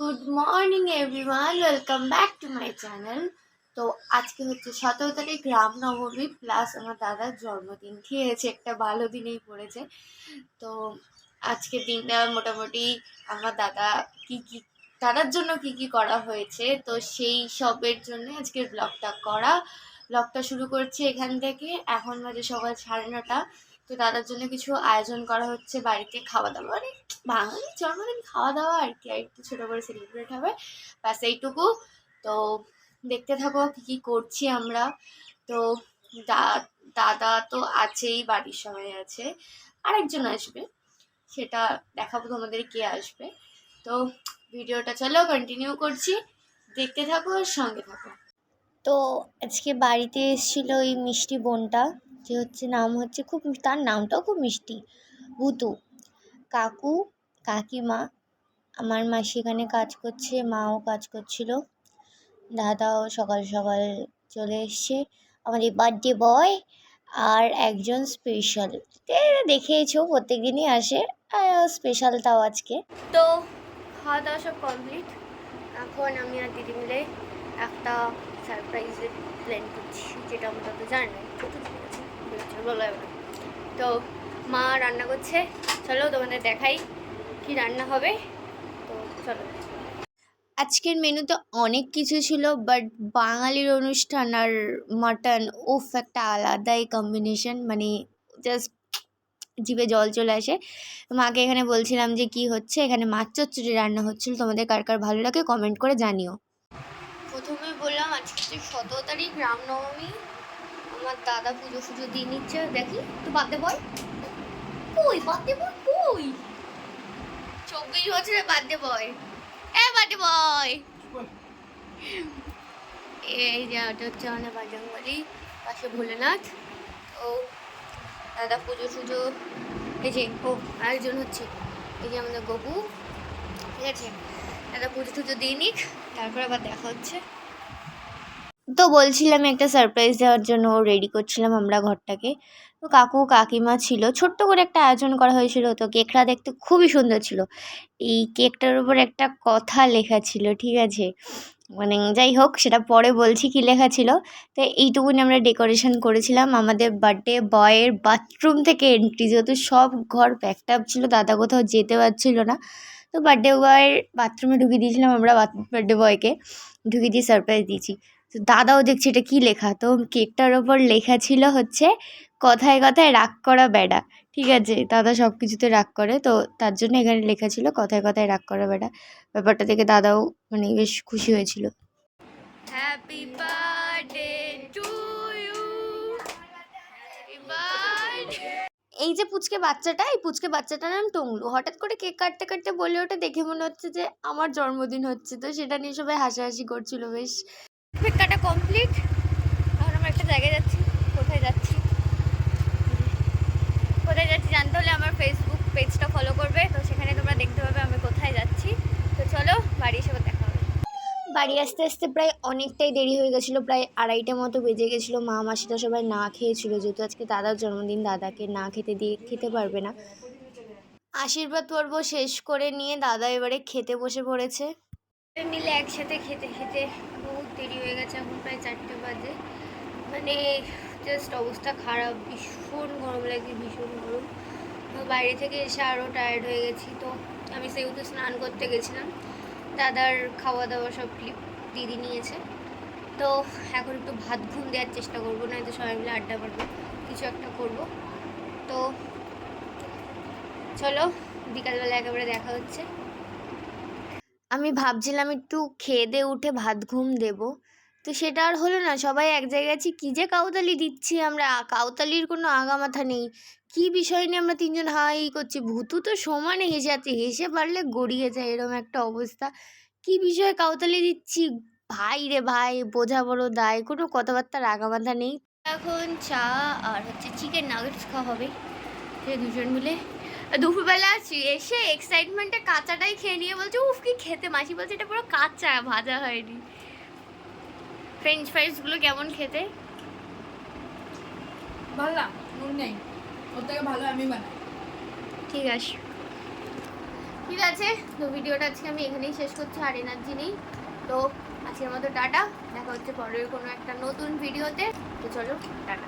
Good morning everyone, welcome back to my channel. তো আজকে হচ্ছে 17 তারিখ, রামনবমী প্লাস আমার দাদার জন্মদিন। ঠিক আছে, একটা ভালো দিনেই পড়েছে। তো আজকের দিনটা মোটামুটি আমার দাদার জন্য কি কি করা হয়েছে, তো সেই সবের জন্য আজকের ব্লগটা শুরু করছি এখান থেকে। এখন বাজে সকাল 9:30। তো দাদার জন্য কিছু আয়োজন করা হচ্ছে বাড়িতে, খাওয়া দাওয়া, মানে বাঙালির জন্মদিন খাওয়া দাওয়া আর কি, আর একটু ছোটো করে সেলিব্রেট হবে, ব্যাস এইটুকু। তো দেখতে থাকো কি কি করছি আমরা। তো দাদা তো আছেই, বাড়ির সবাই আছে, আরেকজন আসবে, সেটা দেখাবো তোমাদের কে আসবে। তো ভিডিওটা চলো কন্টিনিউ করছি, দেখতে থাকো আর সঙ্গে থাকো। তো আজকে বাড়িতে এসেছিল এই মিষ্টি বোনটা, যে হচ্ছে নাম হচ্ছে, খুব তার নামটাও খুব মিষ্টি, ভুতু। কাকু, কাকিমা, আমার মাসি এখানে কাজ করছে, মাও কাজ করছিল, দাদাও সকাল সকাল চলে এসছে, আমাদের বার্থডে বয় আর একজন স্পেশাল, দেখেইছো প্রত্যেক দিনই আসে, স্পেশাল তাও আজকে। তো খাওয়া দাওয়া সব কমপ্লিট, এখন আমি আর দিদি মিলে একটা সারপ্রাইজের প্ল্যান করছি, যেটা আমরা তো জানি না, বলা যাবে না। তো মা রান্না করছে, চলো তোমাদের দেখাই কি রান্না হবে। তো চলো, আজকের মেনুতে অনেক কিছু ছিল, বাট বাঙালির অনুষ্ঠান আর মাটন, উফ, একটা আলাদাই কম্বিনেশন, মানে জাস্ট জিভে জল চলে আসে। মাকে এখানে বলছিলাম যে কি হচ্ছে, এখানে মাছ চচ্চড়ি রান্না হচ্ছিল, তোমাদের কার কার ভালো লাগে কমেন্ট করে জানিও। প্রথমে বললাম আজকে 17 তারিখ, রামনবমী, আমার দাদা পুজো দিয়ে নিচ্ছে, দেখি তো বাদে বয় কই, বাদে বয় কই, 24 বছরের বাদে বয়, বাদে বয়। এই যে ওটা হচ্ছে আমাদের বাজরংবলী, পাশে ভোলেনাথ। ও দাদা পুজো, এই যে ও আরেকজন হচ্ছে, এই যে আমাদের গপু, ঠিক আছে। দাদা পুজো দিয়ে নিক, তারপর আবার দেখা হচ্ছে। তো বলছিলাম একটা সারপ্রাইজ দেওয়ার জন্য রেডি করছিলাম আমরা ঘরটাকে। তো কাকু কাকিমা ছিল, ছোট্ট করে একটা আয়োজন করা হয়েছিল। তো কেকটা দেখতে খুবই সুন্দর ছিল, এই কেকটার উপর একটা কথা লেখা ছিল, ঠিক আছে, মানে যাই হোক সেটা পরে বলছি কি লেখা ছিল। তো এইটুকুনি আমরা ডেকোরেশন করেছিলাম। আমাদের বার্থডে বয়ের বাথরুম থেকে এন্ট্রি, যেহেতু সব ঘর প্যাকড আপ ছিল, দাদা কোথাও যেতে পারছিল না, তো বার্থডে বয়ের বাথরুমে ঢুকিয়ে দিয়েছিলাম আমরা, বার্থডে বয়কে ঢুকিয়ে দিয়ে সারপ্রাইজ দিয়েছি। তো দাদাও দেখছে এটা কী লেখা, তো কেকটার ওপর লেখা ছিল হচ্ছে কথায় কথায় রাগ করা বেড়া, ঠিক আছে, দাদা সব কিছুতে রাগ করে, তো তার জন্য এখানে লেখা ছিল কথায় কথায় রাগ করা বেড়া। ব্যাপারটা দেখে দাদাও মানে বেশ খুশি হয়েছিল। হ্যাপি বার্থডে টু ইউ, এই যে পুচকে বাচ্চাটা, এই পুচকে বাচ্চাটার নাম টংলু। হঠাৎ করে কেক কাটতে কাটতে বলে ওটা দেখে মনে হচ্ছে যে আমার জন্মদিন হচ্ছে, তো সেটা নিয়ে সবাই হাসাহাসি করছিল বেশ। কেক কাটা কমপ্লিট, এখন আমরা একটা জায়গায় যাচ্ছি। কোথায় যাচ্ছি জানতে হলে আমার ফেসবুক পেজটা ফলো করবে, তো সেখানে তোমরা দেখতে পাবে আমি কোথায় যাচ্ছি। তো চলো বাড়ি এসে দেখা হবে। বাড়ি আসতে আসতে প্রায় অনেকটাই দেরি হয়ে গেছিলো, প্রায় 2:30 মতো বেজে গেছিলো। মা মাসিরা সবাই না খেয়েছিল, যেহেতু আজকে দাদার জন্মদিন, দাদাকে না খেতে পারবে না। আশীর্বাদ পর্ব শেষ করে নিয়ে দাদা এবারে খেতে বসে পড়েছে। মিলে একসাথে খেতে খেতে বহুত দেরি হয়ে গেছে, এখন প্রায় 4টে বাজে, মানে জাস্ট অবস্থা খারাপ, ভীষণ গরম লাগে, ভীষণ গরম। তো বাইরে থেকে এসে আরও টায়ার্ড হয়ে গেছি। তো আমি সেহেতু স্নান করতে গেছিলাম, দাদার খাওয়া দাওয়া সব ক্লিপ দিদি নিয়েছে। তো এখন একটু ভাত ঘুম দেওয়ার চেষ্টা করবো, নয়তো সবাই মিলে আড্ডা মারবো, কিছু একটা করব। তো চলো বিকালবেলা একেবারে দেখা হচ্ছে। আমি ভাবছিলাম একটু খেয়ে দিয়ে উঠে ভাত ঘুম দেব, তো সেটা আর হলো না। সবাই এক জায়গায় আছি, কী যে কাউতালি দিচ্ছি আমরা, কাউতালির কোনো আগামাথা নেই। কি বিষয় নিয়ে আমরা তিনজন হাই করছি, ভূতু তো সমানে হেসে আছে, হেসে পারলে গড়িয়ে যায়, এরকম একটা অবস্থা। কি বিষয়ে কাউতালি দিচ্ছি ভাই রে ভাই, বোঝা বড় দায়, কোনো কথাবার্তার আগামাথা নেই। এখন চা আর হচ্ছে চিকেন নাগেটস খাওয়া হবে, দুজন মিলে। দুপুরবেলা এসে এক্সাইটমেন্টে কাঁচাটাই খেয়ে নিয়ে বলছে উফ কি খেতে, মাসি বলছে এটা পুরো কাঁচা, ভাজা হয়নি। ফ্রেঞ্চ ফ্রাইসগুলো কেমন খেতে? ভালো, নুন নেই, ওর থেকে ভালো আমি বানাই। ঠিক আছে, ঠিক আছে, তো ভিডিওটা আজকে আমি এখানেই শেষ করছি, আর এনার্জি নেই। তো আজকের মতো টাটা, দেখা হচ্ছে পরের কোনো একটা নতুন ভিডিওতে। তো চলো টাটা।